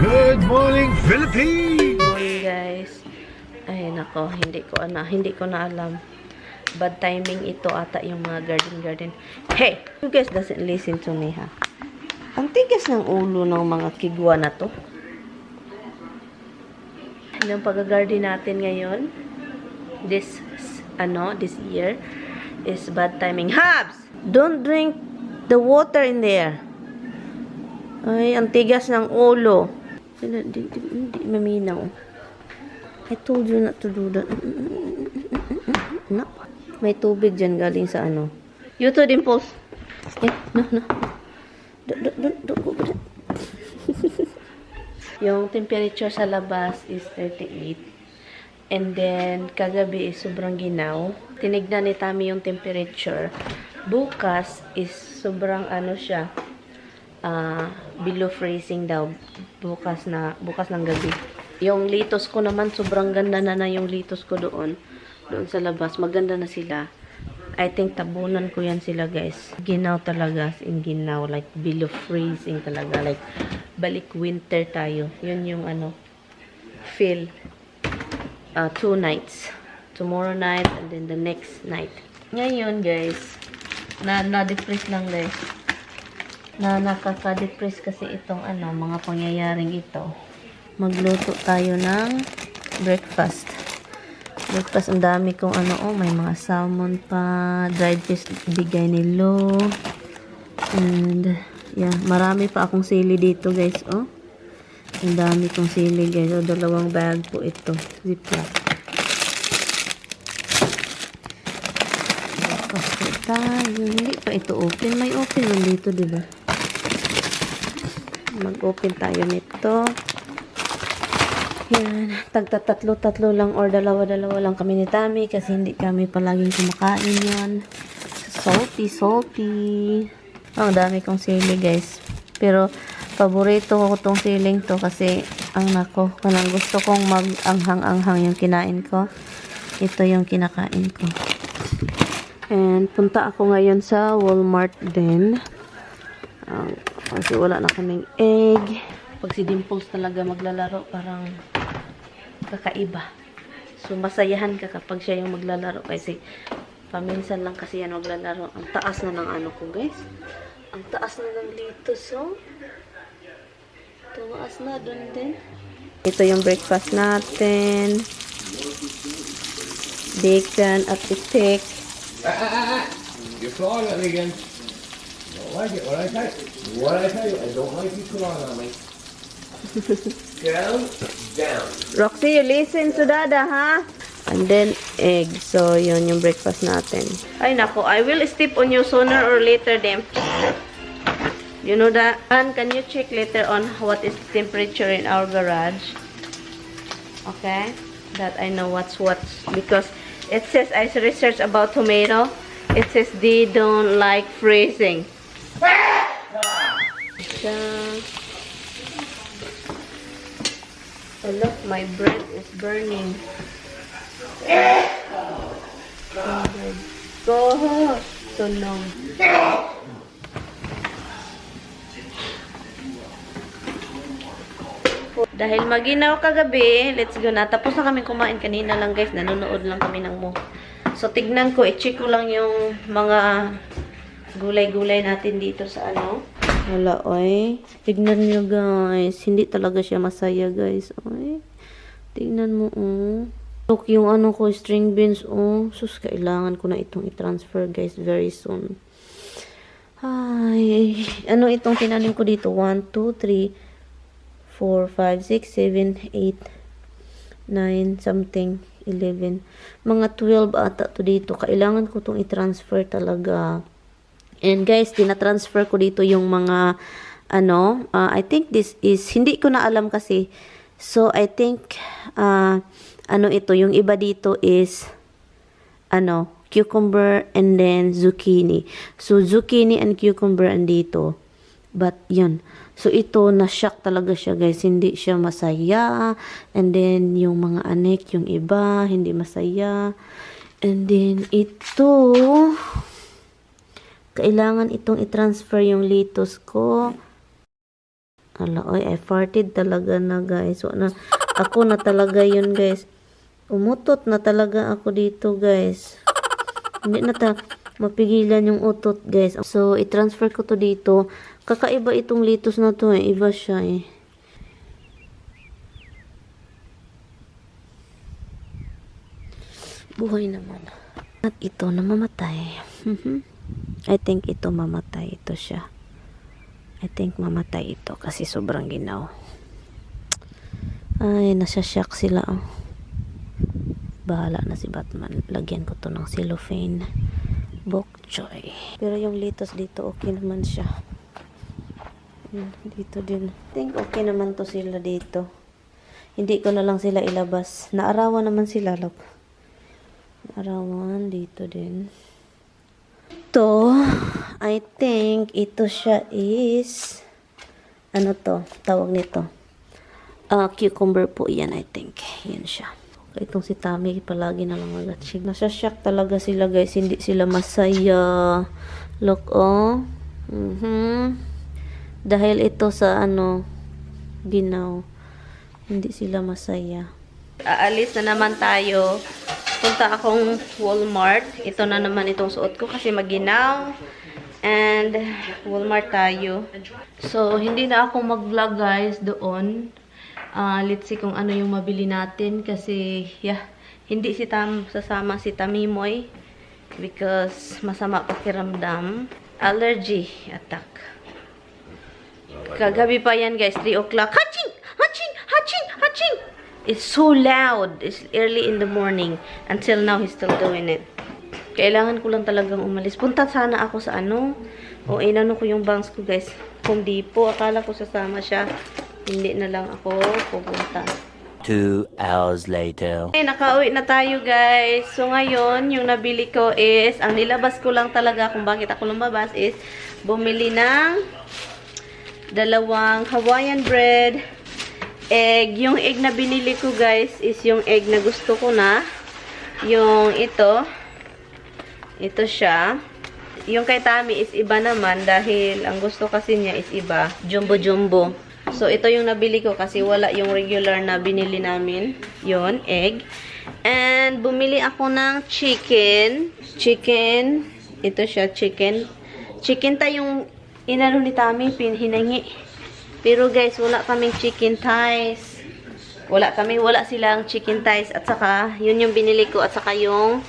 Good morning, Philippines! Morning guys. Ay nako, hindi ko na alam. Bad timing ito ata yung mga garden. Hey, you guys doesn't listen to me ha. Ang tigas ng ulo ng mga kigwa na to. Yung pag-garden natin ngayon, this year is bad timing. Habs! Don't drink the water in there. Ay, ang tigas ng ulo. Hindi maminaw. I told you not to do that. No. May tubig dyan galing sa ano. You too, Dimples. No. Don't go with that. Yung temperature sa labas is 38. And then, kagabi is sobrang ginaw. Tinignan ni Tami yung temperature. Bukas is sobrang siya. Below freezing daw. Bukas ng gabi. Yung litos ko naman, sobrang ganda na yung litos ko doon sa labas. Maganda na sila. I think tabunan ko yan sila, guys. Ginaw talaga, in ginaw. Like, below freezing talaga. Like, balik winter tayo. Yun yung feel. 2 nights. Tomorrow night, and then the next night. Ngayon, guys, na-depress lang, guys. Nakaka-depress kasi itong mga pangyayaring ito. Magluto tayo ng breakfast. Ang dami kong may mga salmon pa, dried fish bigay ni Lo. And yeah, marami pa akong sili dito, guys, oh. Ang dami kong sili, guys. Oh, 2 bag po ito. Ziploc. Breakfast po tayo. Hindi pa ito open. May open lang dito, diba? Mag-open tayo nito. Yan. Tatlo lang or 2 lang kami ni Tami kasi hindi kami palaging kumakain yan. Salty. Oh, dami kong sili, guys. Pero, paborito ko tong siling to kasi kanang gusto kong mag-anghang-anghang yung kinain ko. Ito yung kinakain ko. And, punta ako ngayon sa Walmart din. Kasi wala na kaming egg. Pag si Dimples talaga maglalaro, parang kakaiba. So, masayahan ka kapag siya yung maglalaro. Kasi, paminsan lang kasi yan maglalaro. Ang taas na ng ko, guys. Ang taas na ng litos, oh. Tumaas na, dun din. Ito yung breakfast natin. Bacon at itik. You're clawing at me again. I don't like it. What I tell you, I don't like you clawing on me. Down. Roxy, you listen to Dada, ha? And then, egg. So, yun yung breakfast natin. Ay, nako. I will step on you sooner or later, them. You know that? And can you check later on what is the temperature in our garage? Okay? That I know what's. Because it says, I researched about tomato. It says they don't like freezing. Oh, look, my bread is burning. Go, tunog. Dahil maginaw kagabi, let's go na. Tapos na kami kumain kanina lang, guys. Nanonood lang kami ng mo. So, tignan ko, i-check ko lang yung mga gulay-gulay natin dito sa Wala, oy. Tignan nyo, guys. Hindi talaga siya masaya, guys. Oy. Tignan mo, oh. Look, yung ko, string beans, oh. Sus, kailangan ko na itong i-transfer, guys, very soon. Ay. Itong tinanim ko dito? 1, 2, 3, 4, 5, 6, 7, 8, 9, something, 11. Mga 12 ata to dito. Kailangan ko itong i-transfer talaga. And guys, tina-transfer ko dito yung mga, I think this is, hindi ko na alam kasi. So, I think, ito, yung iba dito is, cucumber and then zucchini. So, zucchini and cucumber andito. But, yun. So, ito, na-shock talaga siya, guys. Hindi siya masaya. And then, yung mga anek, yung iba, hindi masaya. And then, ito, kailangan itong i-transfer yung litos ko. Ala, oy, I farted talaga na, guys. Ako na talaga yun, guys. Umutot na talaga ako dito, guys. Hindi na mapigilan yung utot, guys. So, i-transfer ko to dito. Kakaiba itong litos na to, eh. Iba siya, eh. Buhay naman. At ito namamatay. I think ito mamatay. Ito siya. I think mamatay ito kasi sobrang ginaw. Ay, nasashock sila. Oh. Bahala na si Batman. Lagyan ko to ng cellophane. Bok choy. Pero yung litos dito, okay naman siya. Dito din. I think okay naman to sila dito. Hindi ko na lang sila ilabas. Naarawan naman sila, look. Arawan dito din. Ito, I think ito siya is ano to, tawag nito. Cucumber po yan, I think. Yan siya. Itong si Tami palagi na lang magatsig. Nasashock talaga sila, guys. Hindi sila masaya. Look, oh. Dahil ito sa ano, ginaw. Hindi sila masaya. Aalis na naman tayo. Punta akong Walmart. Ito na naman itong suot ko kasi maginaw. And Walmart tayo. So, hindi na ako mag-vlog, guys, doon. Let's see kung ano yung mabili natin. Kasi, yeah, hindi sasama si Tamimoy. Because masama pakiramdam. Allergy attack. Kagabi pa yan, guys. 3 o'clock. Haching! Haching! Haching! Haching! It's so loud. It's early in the morning. Until now, he's still doing it. Kailangan ko lang talagang umalis. Punta sana ako sa ano. O, inano ko yung bangs ko, guys. Kung di po, akala ko sasama siya. Hindi na lang ako pupunta. 2 hours later. Okay, nakauwi na tayo, guys. So, ngayon, yung nabili ko is, ang nilabas ko lang talaga kung bakit ako lumabas is, bumili ng 2 Hawaiian bread, egg. Yung egg na binili ko, guys, is yung egg na gusto ko na. Yung ito. Ito siya. Yung kay Tami is iba naman dahil ang gusto kasi niya is iba. Jumbo-jumbo. So, ito yung nabili ko kasi wala yung regular na binili namin. Yon, egg. And, bumili ako ng chicken. Chicken. Ito siya, chicken. Chicken yung inano ni Tami, hinangi. Pero guys, wala kaming chicken thighs. Wala silang chicken thighs. At saka, yun yung binili ko. At saka yung,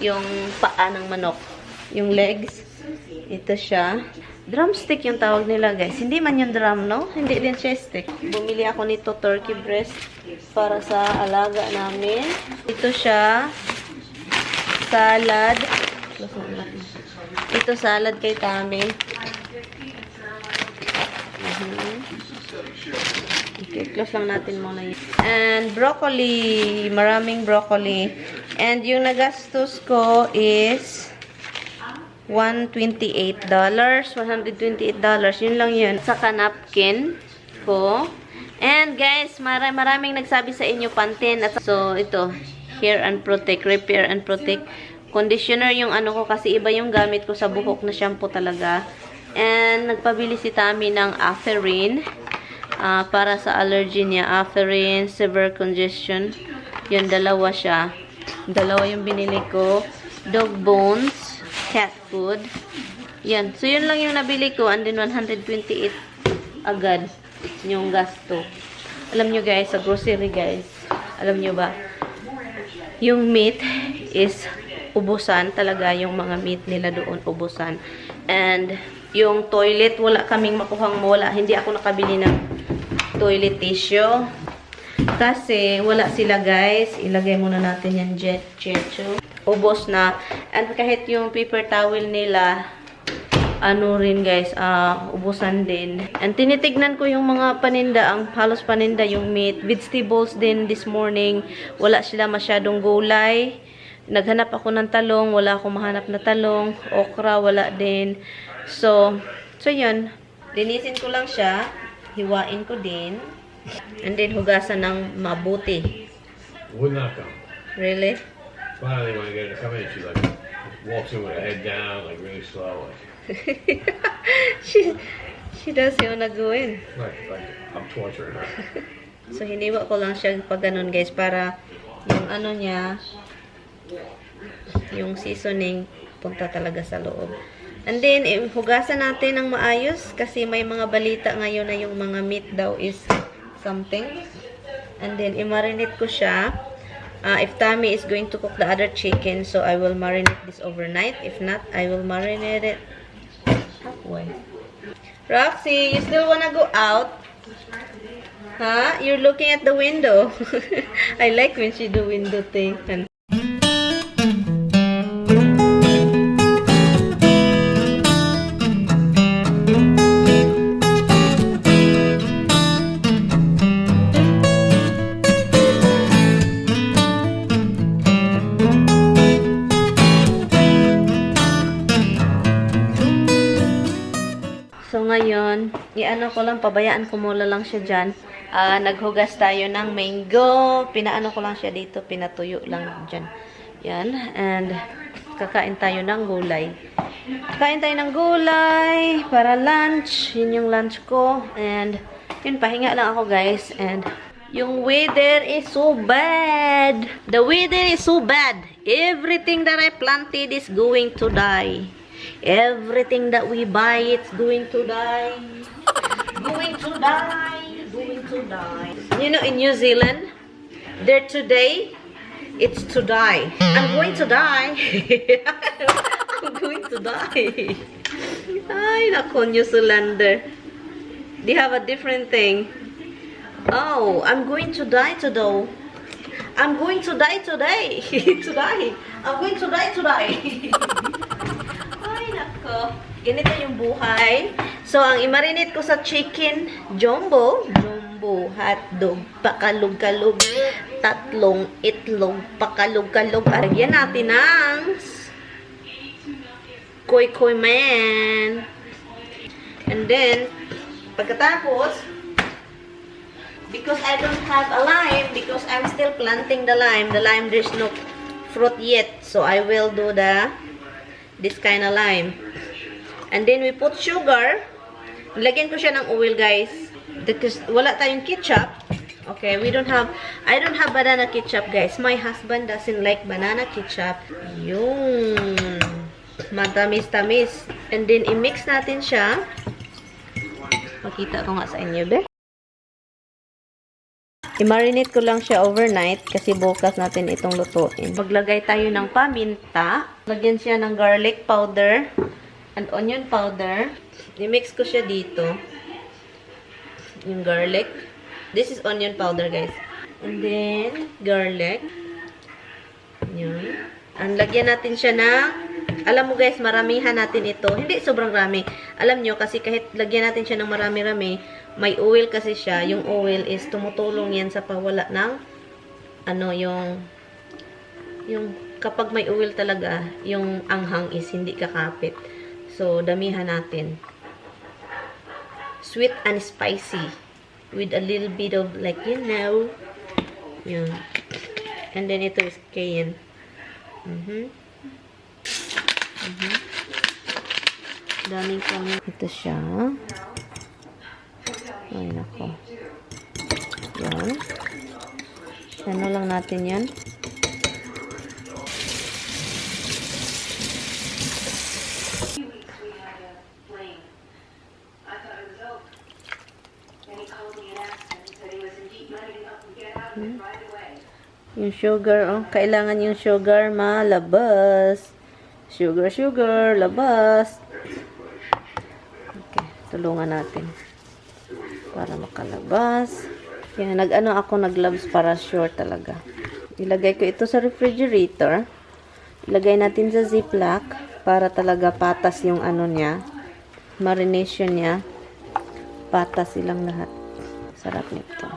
yung paa ng manok. Yung legs. Ito siya. Drumstick yung tawag nila, guys. Hindi man yung drum, no? Hindi din siya stick. Bumili ako nito, turkey breast, para sa alaga namin. Ito siya. Salad. Ito salad kay Tami. Okay, close lang natin muna yun. And broccoli. Maraming broccoli. And yung nagastos ko is $128. $128. Yun lang yun. Saka napkin ko. And guys, maraming nagsabi sa inyo Pantene. So, ito. Hair and Protect. Repair and Protect. Conditioner yung ano ko kasi iba yung gamit ko sa buhok na shampoo talaga. And nagpabili si Tami ng Aferin. Para sa allergy niya. Aferin, severe congestion. Yun, 2 siya. 2 yung binili ko. Dog bones. Cat food. Yan. So, yun lang yung nabili ko. And then, 128 agad yung gasto. Alam nyo guys, sa grocery guys, alam nyo ba, yung meat is ubusan talaga. Yung mga meat nila doon, ubusan. And, yung toilet, wala kaming makuhang wala. Hindi ako nakabili ng toilet tissue. Kasi, wala sila guys. Ilagay muna natin yan, checho. Ubos na. And kahit yung paper towel nila, ano rin guys, ubusan din. And tinitignan ko yung mga paninda, ang halos paninda, yung meat. Vegetables din this morning. Wala sila masyadong gulay. Naghanap ako ng talong. Wala akong mahanap na talong. Okra, wala din. So yun. Linisin ko lang siya. Hiwain ko din. And then, hugasan ng mabuti. Would not come. Really? Finally, when I get her to come in, she like walks in with her head down, like really slow. Like, she doesn't wanna go in. Like I'm torturing her. So, hiniwa ko lang siya pag ganun, guys, para yung ano niya, yung seasoning, punta talaga sa loob. And then, hugasan natin ng maayos kasi may mga balita ngayon na yung mga meat daw is something. And then, i-marinate ko siya. If Tammy is going to cook the other chicken, so I will marinate this overnight. If not, I will marinate it halfway. Roxy, you still wanna go out? Huh? You're looking at the window. I like when she do window thing. So ngayon, i-ano ko lang, pabayaan ko muna lang siya dyan. Naghugas tayo ng mango. Pinaano ko lang siya dito, pinatuyo lang dyan. Yan. And kakain tayo ng gulay. Kain tayo ng gulay para lunch. Yun yung lunch ko. And yun, pahinga lang ako guys. And yung weather is so bad. The weather is so bad. Everything that I planted is going to die. Everything that we buy, it's going to die. Going to die. Going to die. You know, in New Zealand, there today, it's to die. I'm going to die. I'm going to die. Ay, nako, New Zealander. They have a different thing. Oh, I'm going to die today. I'm going to die today. Today. I'm going to die today. Ay, nako. Ganito yung buhay. So, ang imarinate ko sa chicken, jumbo, hotdog, pakalog-kalog, tatlong itlog, pakalog-kalog. Aragyan natin ng koy-koy man. And then, pagkatapos, because I don't have a lime, because I'm still planting the lime there's no fruit yet. So, I will do this kind of lime. And then, we put sugar. Lagyan ko siya ng oil, guys. Because wala tayong ketchup. Okay, I don't have banana ketchup, guys. My husband doesn't like banana ketchup. Yun. Matamis-tamis. And then, i-mix natin siya. Makita ko nga sa inyo, be. I-marinate ko lang siya overnight kasi bukas natin itong lutuin. Maglagay tayo ng paminta. Lagyan siya ng garlic powder and onion powder. I-mix ko siya dito. Yung garlic. This is onion powder, guys. And then, garlic. Yan. And lagyan natin siya ng, alam mo guys, maramihan natin ito. Hindi sobrang rami. Alam nyo, kasi kahit lagyan natin siya ng marami-rami, may oil kasi siya. Yung oil is tumutulong yan sa pawala ng, ano, yung kapag may oil talaga, yung anghang is hindi kakapit. So, damihan natin. Sweet and spicy. With a little bit of, like, you know. Yun. And then, ito is cayenne. Daming kami. Ito siya. Ay, nako. Yan. Ano lang natin yan. Yung sugar, oh. Kailangan yung sugar malabas. Sugar, labas. Okay, tulungan natin. Para makalabas. Yan, nag-gloves para sure talaga. Ilagay ko ito sa refrigerator. Ilagay natin sa ziplock para talaga patas yung ano niya. Marination niya. Patas silang lahat. Sarap nito.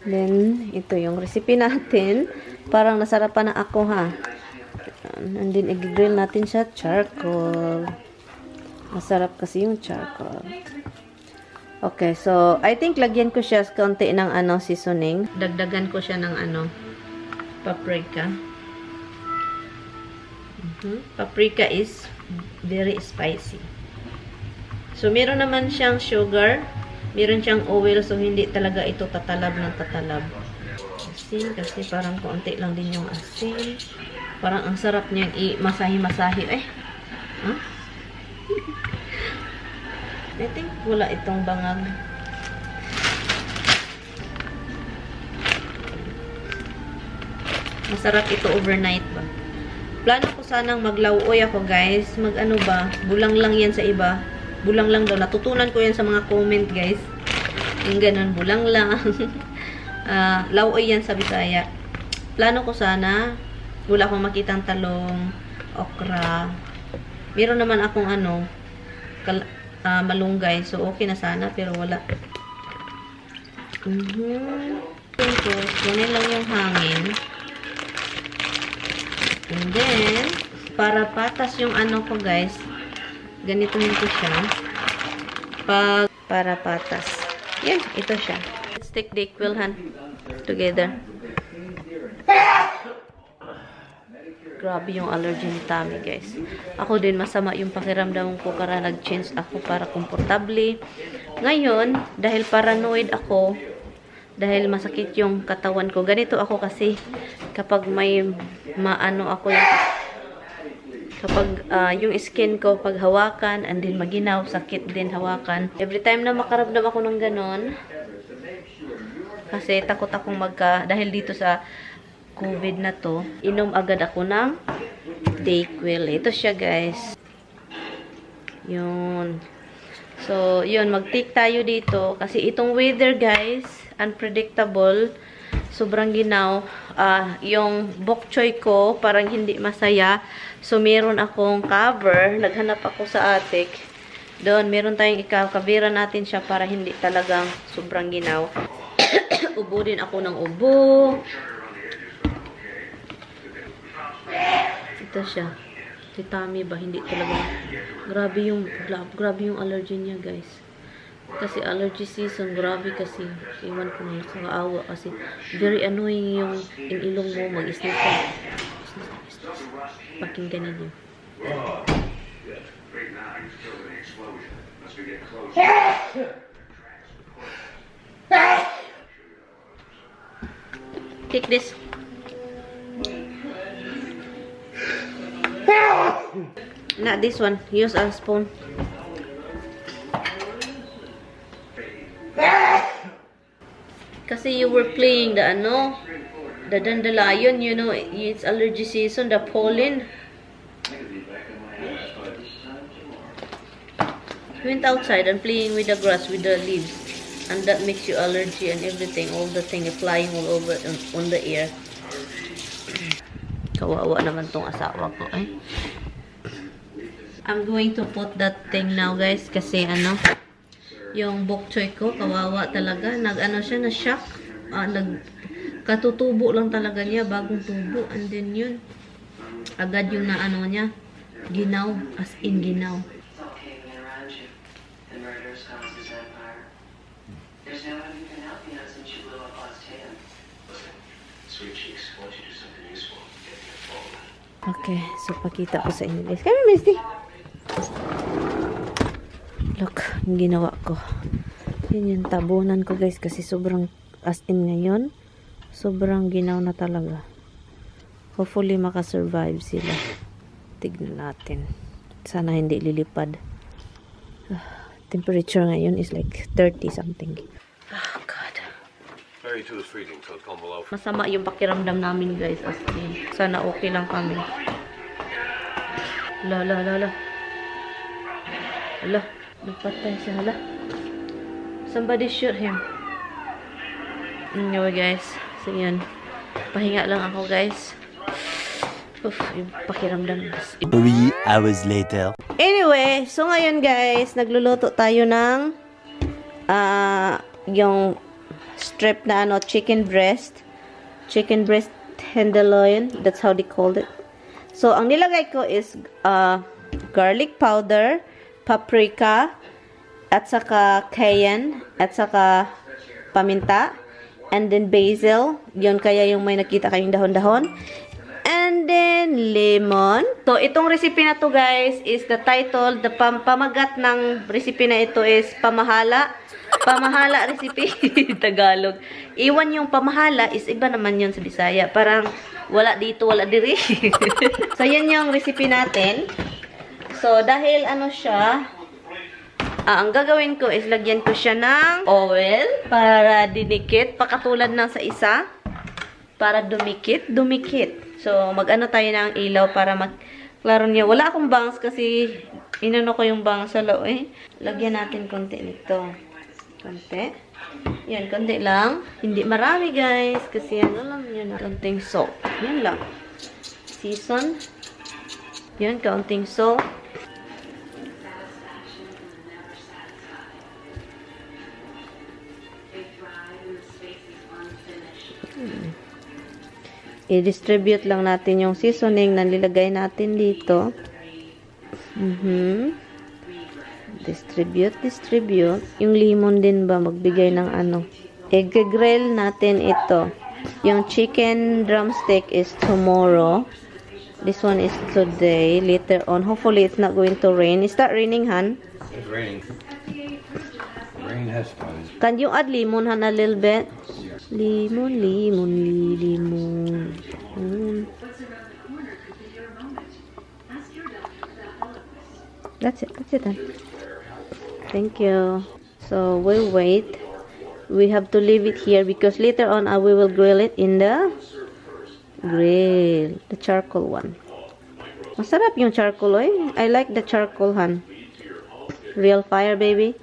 Then, ito yung recipe natin. Parang nasarapan na ako, ha. And then, i-grill natin siya charcoal. Masarap kasi yung charcoal. Okay, so, I think lagyan ko siya konti ng seasoning. Dagdagan ko siya ng paprika. Paprika is very spicy. So, meron naman siyang sugar. Meron siyang oil. So, hindi talaga ito tatalab ng tatalab. Asin. Kasi parang konti lang din yung asin. Parang ang sarap niyang i-masahi-masahi. Huh? I think wala itong bangag. Masarap ito overnight ba? Plano ko sanang maglawoy ako guys. Mag-ano ba? Bulang lang yan sa iba. Bulang lang daw. Natutunan ko yan sa mga comment guys. Yung ganun, bulang lang. Lawoy yan sa Bisaya. Plano ko sana. Wala akong makitang talong, okra. Meron naman akong malunggay. So, okay na sana. Pero wala. Tapos, ganyan lang yung hangin. And then, para patas yung ko guys, ganito nito siya. Para patas. Yan, ito siya. Let's take the equal hand together. Grabe yung allergy ni Tommy guys. Ako din masama yung pakiramdam ko para nag-change ako para komportable. Ngayon, dahil paranoid ako, dahil masakit yung katawan ko. Ganito ako kasi kapag may maano ako kapag yung skin ko pag hawakan and then maginaw, sakit din hawakan. Every time na makaramdam ako ng ganon, kasi takot akong dahil dito sa COVID na to, inom agad ako ng Dayquil. Ito siya guys. Yun. So, yun, mag-take tayo dito kasi itong weather guys, unpredictable. Sobrang ginaw. Yung bok choy ko, parang hindi masaya. So, meron akong cover. Naghanap ako sa attic. Doon, meron tayong ikakabira natin siya para hindi talagang sobrang ginaw. Ubo din ako ng ubo. Ito siya. Si Tommy ba, hindi talaga. Grabe yung allergy niya guys. Kasi allergy season, grabe kasi. Iwan ko na sa kaawa kasi very annoying yung ilong mo. Mag-islis ka. Pakinggan ninyo. Take this. Not this one. Use a spoon. Kasi you were playing the dandelion, you know, it's allergy season, the pollen. You went outside and playing with the grass, with the leaves. And that makes you allergy and everything, all the thing flying all over on the air. Kawawa naman tong asawa ko, eh. I'm going to put that thing now, guys, kasi yung bok choy ko, kawawa talaga. Siya, na-shock. Katutubo lang talaga niya, bagong tubo. And then yun, agad yung niya, ginaw, as in ginaw. Okay, so pakita ko sa inyo guys. Come, Misty. Look, ang ginawa ko. Yan yung tabunan ko guys kasi sobrang as in ngayon. Sobrang ginaw na talaga. Hopefully makasurvive sila. Tignan natin. Sana hindi lilipad. Temperature ngayon is like 30 something. Oh God. 32 is freezing, so it's gone below. Masama yung pakiramdam namin guys. As in, sana okay lang kami. Hala. Napatay siya. Hala. Somebody shoot him. Anyway guys. So yan. Pahinga lang ako guys. Yung pakiramdam. 3 hours later. Anyway, so ngayon guys, nagluluto tayo ng yung strip na chicken breast tenderloin, that's how they called it. So ang nilagay ko is garlic powder, paprika, at saka cayenne, at saka paminta, And then basil. Yun kaya yung may nakita kayong dahon-dahon. And then lemon. So, itong recipe na to guys is the title, the pamagat ng recipe na ito is pamahala. Pamahala recipe. Tagalog. Iwan yung pamahala is iba naman yun sa Bisaya. Parang wala dito, wala diri. So, yan yung recipe natin. So, dahil ano siya, ang gagawin ko is lagyan ko siya ng oil para dinikit, pakatulad ng sa isa, para dumikit. So, mag-ano tayo ng ilaw para maklaro niya. Wala akong bangs kasi inano ko yung bangs sa loob eh. Lagyan natin konti nito. Konti. Yan, konti lang. Hindi marami guys kasi ano lang yun. Konting salt. Yan lang. Season. Yan, kaunting salt. I-distribute lang natin yung seasoning na nilagay natin dito. Distribute. Yung lemon din ba, magbigay ng ano. I-grill natin ito. Yung chicken drumstick is tomorrow. This one is today. Later on, hopefully it's not going to rain. Is that raining, Han? It's raining. Rain has started. Can you add lemon, Han, a little bit? Lemon. That's it, Han. Thank you. So, we'll wait. We have to leave it here because later on, we will grill it in the grill. The charcoal one. Masarap yung charcoal, eh. I like the charcoal, Han. Real fire, baby.